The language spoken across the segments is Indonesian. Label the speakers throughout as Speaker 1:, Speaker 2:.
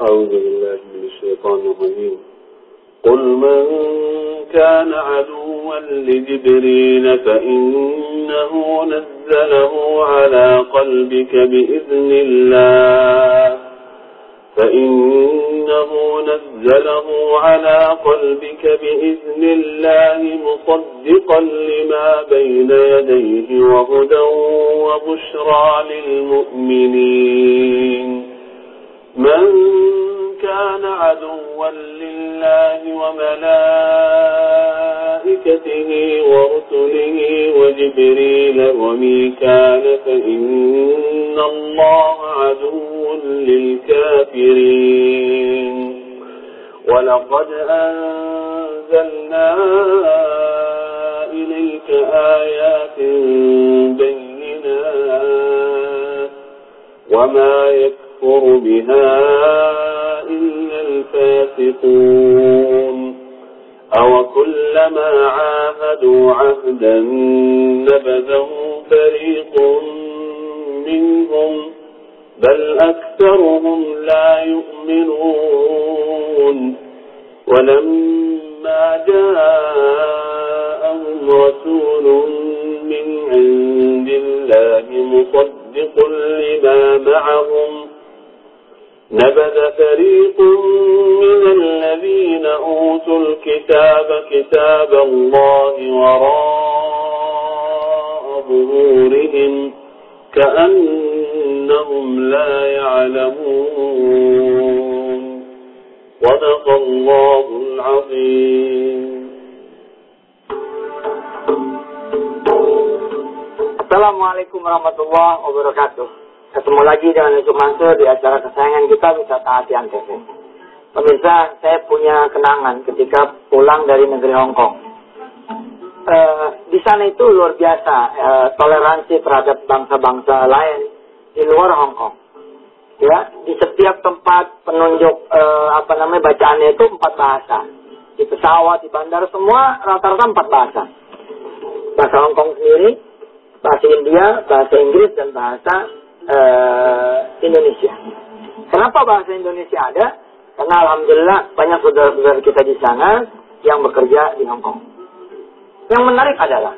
Speaker 1: أعوذ بالله من الشيطان الرجيم قل من كان عدوا لجبريل فإنه نزله على قلبك بإذن الله مصدقا لما بين يديه وهدى وبشرى للمؤمنين من كان عدوا لله وملائكته ورسله وجبريل وميكال فإن الله عدو للكافرين ولقد أنزلنا إليك آيات بينات وما يكفر بها إلا الفاسقون أو كلما عاهدوا عهدا نبذه فريق منهم بل أكثرهم لا يؤمنون ولما جاءهم رسول من عند الله مصدق لما معهم نبذ فريق من الذين أوتوا الكتاب كتاب الله وراء ظهورهم كأنهم لا يعلمون صدق الله العظيم.
Speaker 2: Assalamualaikum warahmatullahi wabarakatuh. Ketemu lagi dengan Yusuf Mansur di acara kesayangan kita, Wisata Hati Antv. Pemirsa, saya punya kenangan ketika pulang dari negeri Hong Kong. Di sana itu luar biasa toleransi terhadap bangsa-bangsa lain di luar Hong Kong. Ya, di setiap tempat penunjuk bacaannya itu 4 bahasa. Di pesawat, di bandara semua rata-rata 4 bahasa. Bahasa Hong Kong sendiri, bahasa India, bahasa Inggris dan bahasa Indonesia. Kenapa bahasa Indonesia ada? Karena alhamdulillah banyak saudara-saudara kita di sana yang bekerja di Hong Kong. Yang menarik adalah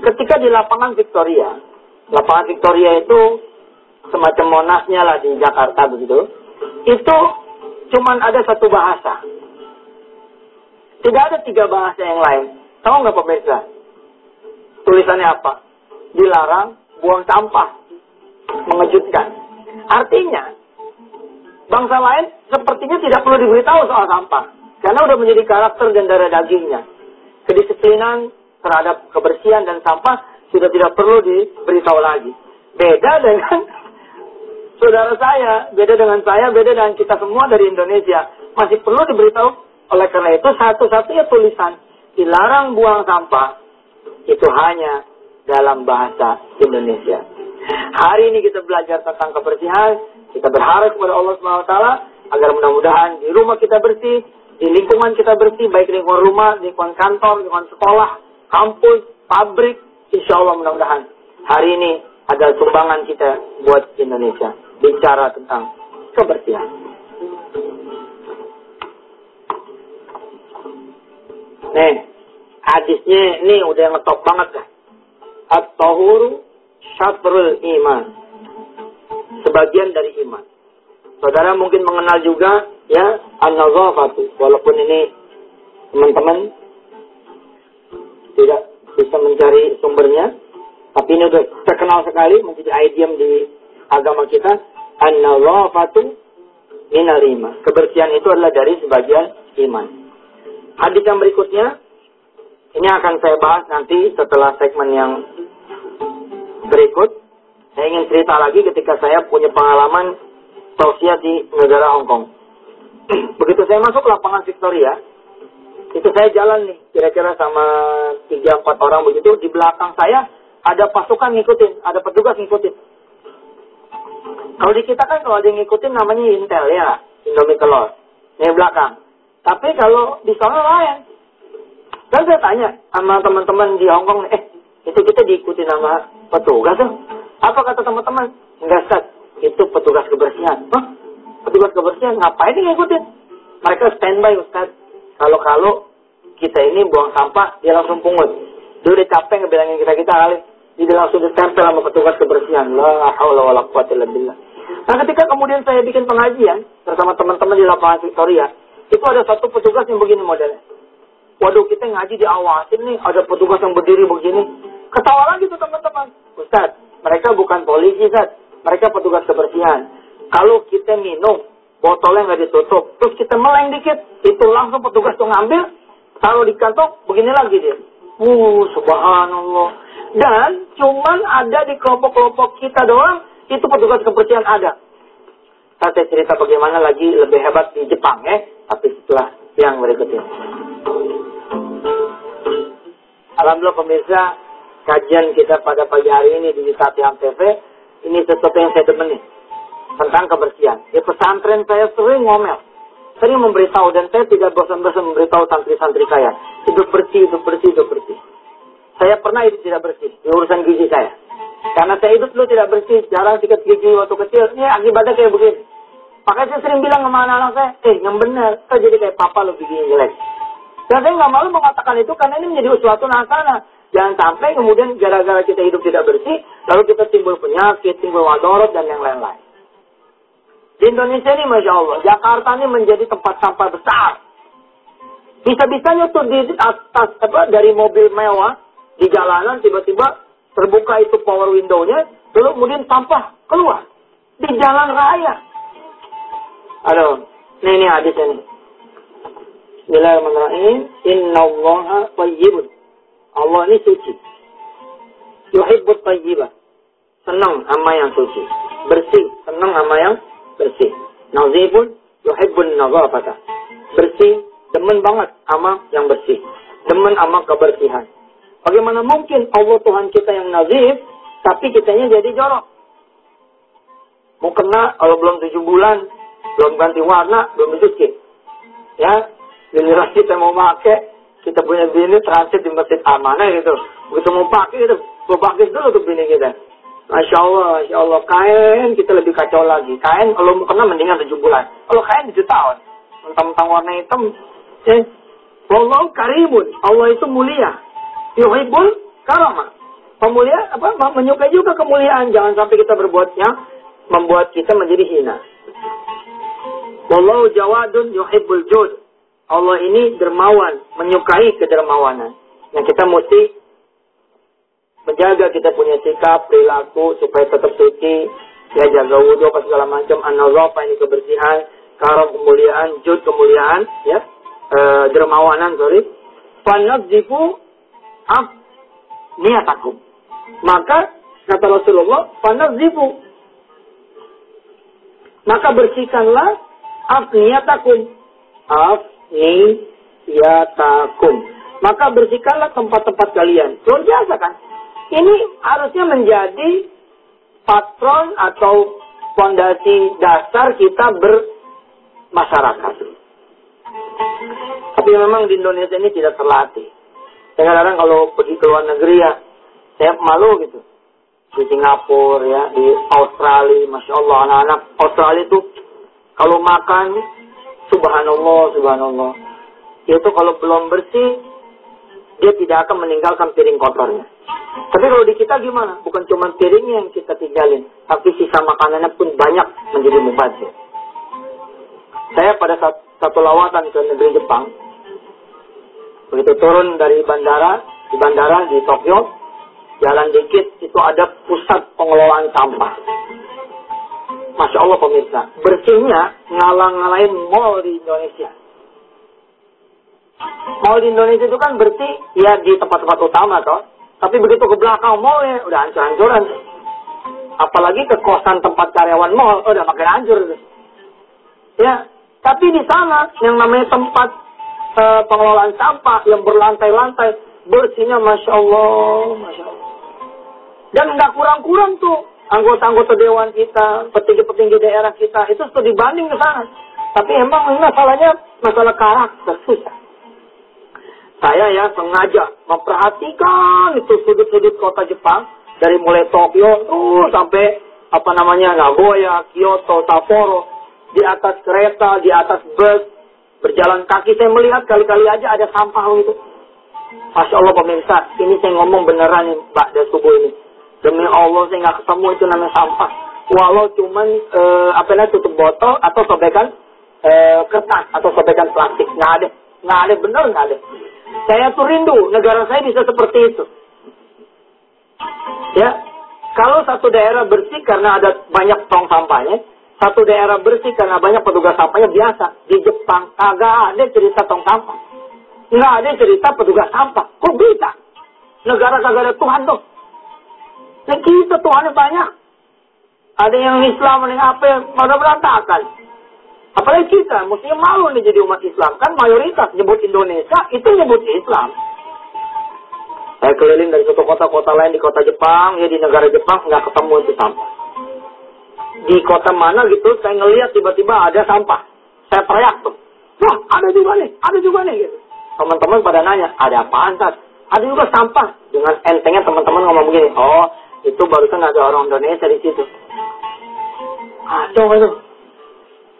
Speaker 2: ketika di lapangan Victoria itu semacam Monasnya lah di Jakarta begitu, itu cuman ada 1 bahasa. Tidak ada 3 bahasa yang lain. Tahu nggak pemirsa? Tulisannya apa? Dilarang buang sampah. Mengejutkan. Artinya, bangsa lain sepertinya tidak perlu diberitahu soal sampah. Karena udah menjadi karakter dan darah dagingnya. Kedisiplinan terhadap kebersihan dan sampah sudah tidak perlu diberitahu lagi. Beda dengan saudara saya, beda dengan saya, beda dengan kita semua dari Indonesia. Masih perlu diberitahu. Oleh karena itu, satu-satunya tulisan dilarang buang sampah itu hanya dalam bahasa Indonesia. Hari ini kita belajar tentang kebersihan. Kita berharap kepada Allah SWT agar mudah-mudahan di rumah kita bersih, di lingkungan kita bersih, baik lingkungan rumah, lingkungan kantor, lingkungan sekolah, kampus, pabrik. Insya Allah mudah-mudahan hari ini adalah sumbangan kita buat Indonesia. Bicara tentang kebersihan. Nih, hadisnya ini udah ngetop banget kan. At-tahuru syatrul iman. Sebagian dari iman. Saudara mungkin mengenal juga ya an-nazafatu. Walaupun ini teman-teman tidak bisa mencari sumbernya, tapi ini udah terkenal sekali menjadi idiom di agama kita. An-nazafatu minal iman. Kebersihan itu adalah dari sebagian iman. Hadis yang berikutnya ini akan saya bahas nanti setelah segmen yang berikut. Saya ingin cerita lagi ketika saya punya pengalaman tausiah di negara Hong Kong. Begitu saya masuk lapangan Victoria, itu saya jalan nih, kira-kira sama 3-4 orang begitu. Di belakang saya ada pasukan ngikutin, ada petugas ngikutin. Kalau di kita kan kalau ada yang ngikutin namanya intel ya, Indomie telur. Ini belakang. Tapi kalau di sana lain. Dan saya tanya sama teman-teman di Hong Kong, itu kita diikuti sama petugas tuh. Apa kata teman-teman? Enggak, Ustaz, itu petugas kebersihan. Hah? Petugas kebersihan ngapain nih ngikutin? Mereka standby, Ustaz. Kalau kita ini buang sampah, dia langsung pungut. Dia udah capek ngebilangin kita kali. Dia langsung ditempel sama petugas kebersihan. La haula wala quwwata illa billah. Nah, ketika kemudian saya bikin pengajian bersama teman-teman di lapangan Victoria, itu ada satu petugas yang begini modelnya. Waduh, kita ngaji diawasin nih, ada petugas yang berdiri begini. Ketawa lagi tuh teman-teman. Ustaz, mereka bukan polisi, Ustaz. Mereka petugas kebersihan. Kalau kita minum, botolnya nggak ditutup, terus kita meleng dikit, itu langsung petugas tuh ngambil, taruh di kantong, begini lagi dia. Subhanallah. Dan cuman ada di kelompok-kelompok kita doang, itu petugas kebersihan ada. Saya cerita bagaimana lagi lebih hebat di Jepang ya, tapi setelah yang berikutnya. Alhamdulillah pemirsa, kajian kita pada pagi hari ini di Satiam TV, ini sesuatu yang saya demeni tentang kebersihan. Di pesantren saya sering ngomel, sering memberitahu, dan saya tidak bosan-bosan memberitahu santri-santri saya. Hidup bersih, hidup bersih, hidup bersih. Saya pernah hidup tidak bersih di urusan gizi saya. Karena saya hidup dulu tidak bersih, jarang sikat gigi waktu kecil. Ini akibatnya kayak begini. Makanya saya sering bilang sama anak-anak saya, yang benar, saya jadi kayak papa lo giginya jelek. Dan saya nggak malu mengatakan itu karena ini menjadi suatu hasanah. Jangan sampai kemudian gara-gara kita hidup tidak bersih, lalu kita timbul penyakit, timbul wadorot, dan yang lain-lain. Di Indonesia ini, Masya Allah, Jakarta ini menjadi tempat sampah besar. Bisa-bisanya tuh di atas, dari mobil mewah, di jalanan, tiba-tiba terbuka itu power window-nya, lalu kemudian sampah keluar. Di jalan raya. Aduh, ini hadisnya nih. Bismillahirrahmanirrahim. Innallaha thayyibun. Allah ini suci. Yuhibbut thayyibah. Senang sama yang suci. Bersih. Senang sama yang bersih. Nazifun yuhibbun nazafata. Bersih. Demen banget sama yang bersih. Demen sama kebersihan. Bagaimana mungkin Allah Tuhan kita yang nazif, tapi kitanya jadi jorok? Mau kena kalau belum 7 bulan, belum ganti warna, belum dicuci. Ya, giliran kita mau pakai, kita punya bini transit di Masjid Amanah gitu. Begitu mau pakai itu, pakai dulu tuh bini kita. Masya Allah, kain kita lebih kacau lagi. Kain kalau mau kena mendingan 7 bulan. Kalau kain 7 tahun. Mentang-mentang warna hitam, Allah karimun, Allah itu mulia. Yuhibbul karamah. Pemuliaan menyukai juga kemuliaan. Jangan sampai kita berbuatnya membuat kita menjadi hina. Wallahu jawadun yuhibbul jud. Allah ini dermawan, menyukai kedermawanan. Nah, kita mesti menjaga kita punya sikap, perilaku supaya tetap suci, ya, jaga wudu apa segala macam, an-nazafah ini kebersihan, karam kemuliaan, jud kemuliaan, ya, dermawanan, Fanadzifu niatakum. Maka kata Rasulullah, fanadzifu. Maka bersihkanlah niatakum. Niatakum. Maka bersihkanlah tempat-tempat kalian. Luar biasa kan? Ini harusnya menjadi patron atau fondasi dasar kita bermasyarakat. Tapi memang di Indonesia ini tidak terlatih. Kadang-kadang kalau pergi ke luar negeri ya, saya malu gitu. Di Singapura ya, di Australia, Masya Allah, anak-anak Australia itu kalau makan, subhanallah. Dia itu kalau belum bersih, dia tidak akan meninggalkan piring kotornya. Tapi kalau di kita gimana? Bukan cuma piringnya yang kita tinggalin, tapi sisa makanannya pun banyak menjadi mubazir. Saya pada satu lawatan ke negeri Jepang, begitu turun dari bandara, di Tokyo, jalan dikit, itu ada pusat pengelolaan sampah. Masya Allah pemirsa, bersihnya ngalang-ngalain mall di Indonesia. Mall di Indonesia itu kan bersih, ya di tempat-tempat utama toh. Tapi begitu ke belakang mallnya, udah hancur-hancuran. Apalagi ke kosan tempat karyawan mall, udah makin hancur. Ya, tapi di sana yang namanya tempat pengelolaan sampah yang berlantai-lantai, bersihnya Masya Allah. Dan nggak kurang-kurang tuh anggota-anggota dewan kita, petinggi-petinggi daerah kita, itu sudah dibanding ke sana. Tapi emang masalahnya masalah karakter, susah. Saya ya sengaja memperhatikan itu sudut-sudut kota Jepang, dari mulai Tokyo sampai Nagoya, Kyoto, Sapporo. di atas kereta, di atas bus, berjalan kaki, saya melihat kali-kali aja ada sampah gitu. Masya Allah pemirsa, ini saya ngomong beneran nih Mbak dari subuh ini. Demi Allah saya nggak ketemu itu namanya sampah. Walau cuman tutup botol atau sobekan kertas atau sobekan plastik, nggak ada, bener nggak ada. Saya tuh rindu negara saya bisa seperti itu. Ya, kalau satu daerah bersih karena ada banyak tong sampahnya, satu daerah bersih karena banyak petugas sampahnya biasa. Di Jepang kagak ada cerita tong sampah, nggak ada cerita petugas sampah. Kok bisa? Negara kagak ada Tuhan tuh. Nah, kita Tuhannya banyak. Ada yang Islam, ada yang apa, pada berantakan. Apalagi kita, mestinya malu nih jadi umat Islam. Kan mayoritas nyebut Indonesia, itu nyebut Islam. Saya keliling dari satu kota-kota lain di kota Jepang, ya di negara Jepang, nggak ketemu itu sampah. Di kota mana gitu, saya ngelihat tiba-tiba ada sampah. Saya teriak tuh, wah ada juga nih, gitu. Teman-teman pada nanya, ada apaan Tat? Ada juga sampah. Dengan entengnya teman-teman ngomong begini, oh itu barusan ada orang Indonesia di situ. Kacau itu.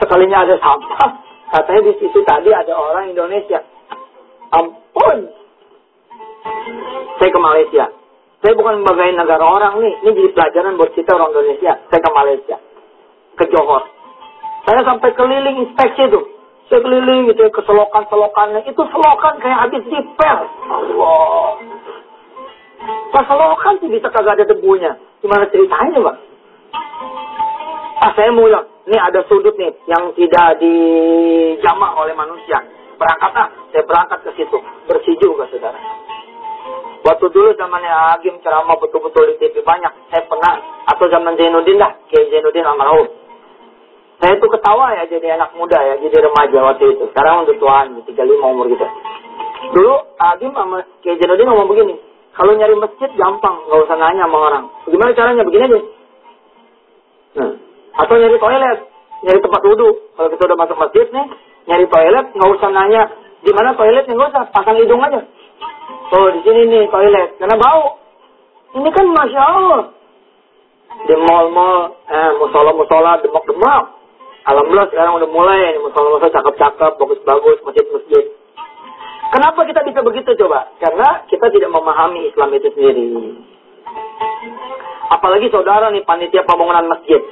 Speaker 2: Sekalinya ada sampah, katanya di situ tadi ada orang Indonesia. Ampun. Saya ke Malaysia. Saya bukan membanggain negara orang nih. Ini jadi pelajaran buat kita orang Indonesia. Saya ke Malaysia. Ke Johor. Saya sampai keliling inspeksi tuh. Saya keliling gitu ke selokan-selokannya. Itu selokan kayak habis dipel. Allah. Pas selokan sih bisa kagak ada debunya. Gimana ceritanya, Pak? Saya mulai. Ini ada sudut nih yang tidak dijamah oleh manusia. Berangkatlah. Saya berangkat ke situ. Bersih juga, saudara. Waktu dulu zamannya Agim ceramah betul-betul di TV banyak. Saya pernah, atau zaman Zainuddin lah. Kiai Zainuddin almarhum. Saya itu ketawa ya jadi anak muda ya. Jadi remaja waktu itu. Sekarang udah tuaan. 35 umur gitu. Dulu Agim sama Kiai Zainuddin ngomong begini. Kalau nyari masjid gampang. Gak usah nanya sama orang. Gimana caranya? Begini aja. Nah. Atau nyari toilet. Nyari tempat wudhu. Kalau kita udah masuk masjid nih. Nyari toilet. Gak usah nanya. Di mana toiletnya? Gak usah. Pasang hidung aja. Oh, di sini nih toilet. Karena bau. Ini kan Masya Allah. Di mall-mall, musola-musola, demak-demak. Alhamdulillah sekarang udah mulai. Musola-musola cakep-cakep, bagus-bagus, masjid-masjid. Kenapa kita bisa begitu coba? Karena kita tidak memahami Islam itu sendiri. Apalagi saudara nih, panitia pembangunan masjid.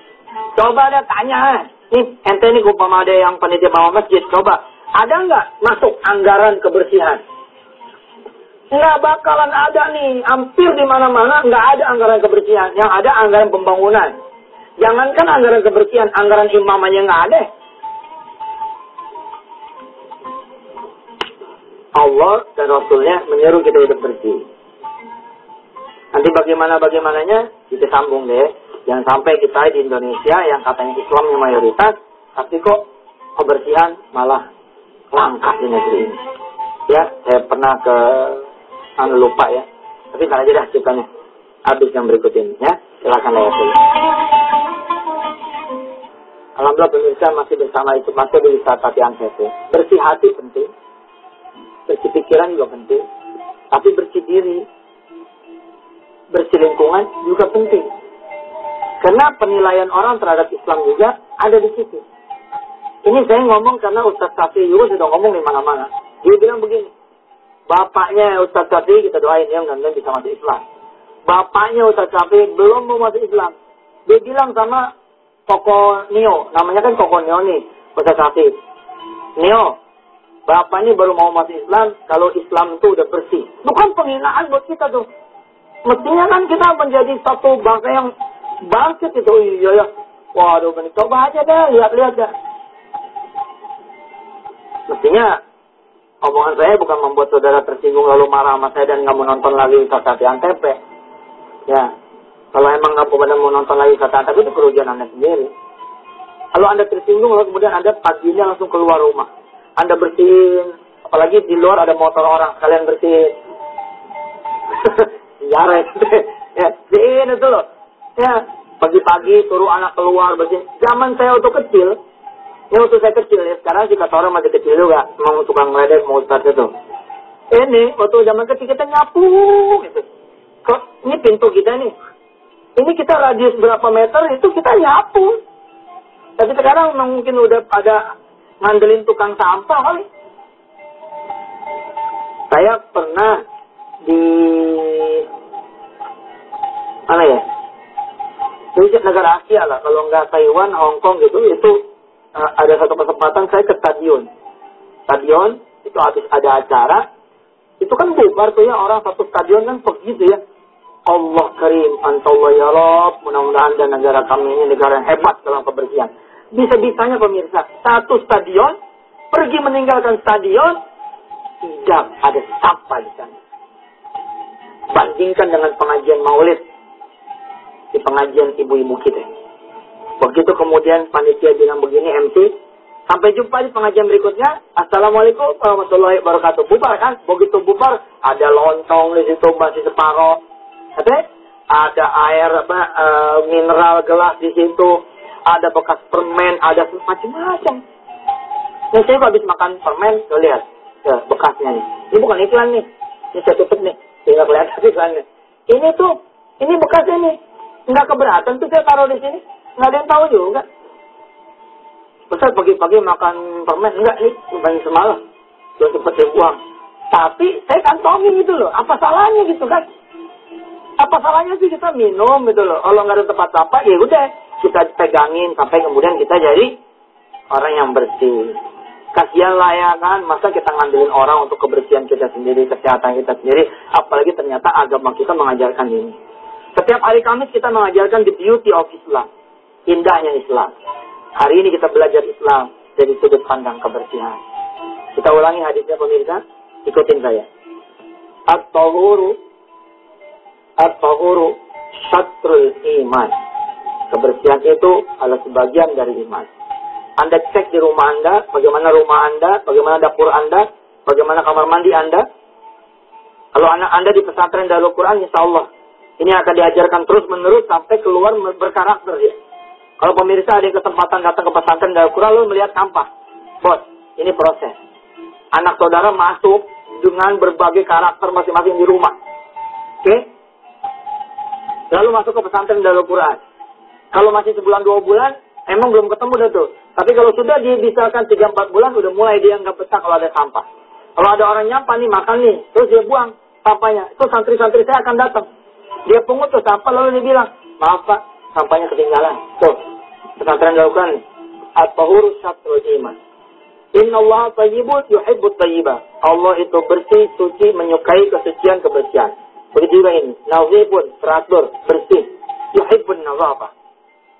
Speaker 2: Coba ada tanya. Nih, ente nih umpama ada yang panitia pembangunan masjid. Coba, ada nggak masuk anggaran kebersihan? Nggak bakalan ada nih, hampir di mana-mana nggak ada anggaran kebersihan. Yang ada anggaran pembangunan. Jangankan anggaran kebersihan, anggaran imam aja nggak ada. Allah dan Rasulnya menyeru kita hidup bersih. Nanti bagaimananya kita sambung deh. Jangan sampai kita di Indonesia yang katanya Islamnya mayoritas, tapi kok kebersihan malah langka di negeri ini. Ya, saya pernah ke lupa ya. Tapi ntar aja dah ceritanya. Habis yang berikut ini ya. Silakan lihat dulu. Alhamdulillah pemirsa masih bersama itu masih di wisata TNTP. Bersih hati penting. Bersih pikiran juga penting. Tapi bersih diri. Bersih lingkungan juga penting. Karena penilaian orang terhadap Islam juga ada di situ. Ini saya ngomong karena Ustaz Safi juga sudah ngomong di mana-mana. Dia bilang begini. Bapaknya Ustaz Safi, kita doain ya, mudah-mudahan bisa masuk Islam. Bapaknya Ustaz Safi belum mau masuk Islam. Dia bilang sama Koko Nio, namanya kan Koko Nio nih, Ustaz Safi. Nio, bapaknya baru mau masuk Islam kalau Islam itu udah bersih. Bukan penghinaan buat kita tuh. Mestinya kan kita menjadi satu bangsa yang bangkit itu. Iya ya. Waduh, coba aja deh, lihat-lihat dah. Mestinya omongan saya bukan membuat saudara tersinggung lalu marah sama saya dan nggak mau nonton lagi Wisata Antep. Ya, kalau emang nggak mau nonton lagi Wisata Antep itu kerugian Anda sendiri. Kalau Anda tersinggung lalu kemudian Anda paginya langsung keluar rumah, Anda bersihin, apalagi di luar ada motor orang, kalian bersihin. Ya, bersihin itu loh. Ya, pagi-pagi suruh anak keluar bersihin. Zaman saya waktu kecil. Ini waktu saya kecil ya, sekarang sih kata orang masih kecil juga. Mau tukang meledek, mau ustaz itu. Ini, waktu zaman kecil kita nyapu. Gitu. Kok, ini pintu kita nih. Ini kita radius berapa meter, itu kita nyapu. Tapi sekarang mungkin udah pada ngandelin tukang sampah kali. Saya pernah di mana ya? Di negara Asia lah, kalau nggak Taiwan, Hong Kong gitu, itu ada satu kesempatan saya ke stadion. Stadion itu habis ada acara, itu kan bubar tuh ya, orang satu stadion kan pergi tuh ya. Allah karim, antallah ya Rob, mudah-mudahan dan negara kami ini negara yang hebat dalam kebersihan. Bisa-bisanya pemirsa, satu stadion pergi meninggalkan stadion, tidak ada sampah di sana. Bandingkan dengan pengajian maulid di pengajian ibu-ibu kita. Begitu kemudian panitia bilang begini, MC, sampai jumpa di pengajian berikutnya. Assalamualaikum warahmatullahi wabarakatuh. Bubar kan? Begitu bubar, ada lontong di situ masih separoh. Ada air mineral gelas di situ, ada bekas permen, ada macam-macam. Nah, saya habis makan permen, tuh lihat, bekasnya nih. Ini bukan iklan nih, ini saya tutup nih, sehingga kelihatan iklannya. Ini bekasnya nih, nggak keberatan tuh saya taruh di sini, nggak ada yang tahu juga. Ustaz pagi-pagi makan permen, enggak nih, banyak semalam, sudah sempat dibuang. Tapi saya kantongi gitu loh, apa salahnya gitu kan? Apa salahnya sih kita minum gitu loh. Kalau nggak ada tempat sampah, ya udah kita pegangin sampai kemudian kita jadi orang yang bersih. Kasihan lah ya kan, masa kita ngandelin orang untuk kebersihan kita sendiri, kesehatan kita sendiri. Apalagi ternyata agama kita mengajarkan ini. Setiap hari Kamis kita mengajarkan the beauty of Islam, indahnya Islam. Hari ini kita belajar Islam dari sudut pandang kebersihan. Kita ulangi hadisnya pemirsa, ikutin saya. At-tahuru syatrul iman. Kebersihan itu adalah sebagian dari iman. Anda cek di rumah Anda, bagaimana rumah Anda, bagaimana dapur Anda, bagaimana kamar mandi Anda. Kalau anak Anda di pesantren Darul Quran, insya Allah ini akan diajarkan terus menerus sampai keluar berkarakter ya. Kalau pemirsa ada kesempatan datang ke pesantren Darul Quran, lalu melihat sampah, bos, ini proses. Anak saudara masuk dengan berbagai karakter masing-masing di rumah. Oke? Lalu masuk ke pesantren Darul Quran. Kalau masih sebulan 2 bulan, emang belum ketemu dah tuh. Tapi kalau sudah dia misalkan 3-4 bulan, udah mulai dia nggak betah kalau ada sampah. Kalau ada orang nyampa nih, makan nih, terus dia buang sampahnya. Itu santri-santri saya akan datang. Dia pungut tuh sampah, lalu dia bilang, maaf Pak, sampahnya ketinggalan. Tuh, pesantren Darul Quran. At-tahuru syatrul iman. Innallaha thayyibun yuhibbut thayyibah. Allah itu bersih, suci, menyukai kesucian, kebersihan. Begitu juga ini. Nazifun, teratur, bersih. Yuhibbun nazafah.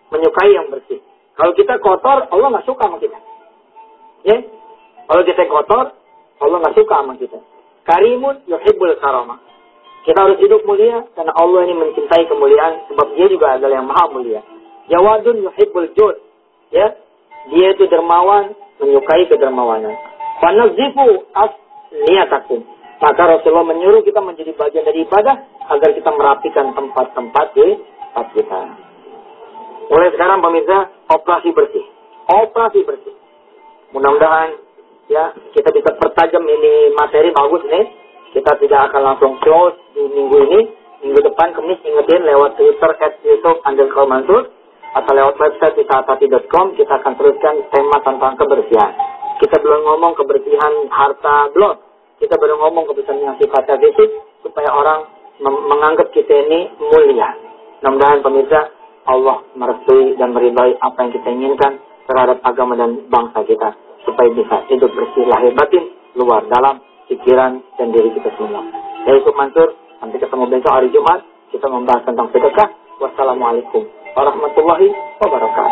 Speaker 2: Menyukai yang bersih. Kalau kita kotor, Allah nggak suka sama kita. Ya? Kalau kita kotor, Allah nggak suka sama kita. Karimun yuhibbul karamah. Kita harus hidup mulia karena Allah ini mencintai kemuliaan sebab Dia juga adalah yang maha mulia. Jawadun yuhibbul jud. Ya? Dia itu dermawan, menyukai kedermawanan. Fanazifu asniyatakum. Maka Rasulullah menyuruh kita menjadi bagian dari ibadah agar kita merapikan tempat-tempat di tempat kita. Mulai sekarang pemirsa, operasi bersih. Operasi bersih. Mudah-mudahan ya kita bisa pertajam ini materi bagus nih. Kita tidak akan langsung close di minggu ini. Minggu depan Kamis ingetin lewat Twitter @yusuf_mansur atau lewat website wisatati.com kita akan teruskan tema tentang kebersihan. Kita belum ngomong kebersihan harta belum. Kita baru ngomong kebersihan yang sifatnya fisik supaya orang menganggap kita ini mulia. Mudah-mudahan pemirsa Allah merestui dan meridai apa yang kita inginkan terhadap agama dan bangsa kita supaya bisa hidup bersih lahir batin, luar dalam, pikiran dan diri kita semua. Saya Yusuf Mansur, sampai ketemu besok hari Jumat kita membahas tentang sedekah. Wassalamualaikum warahmatullahi wabarakatuh.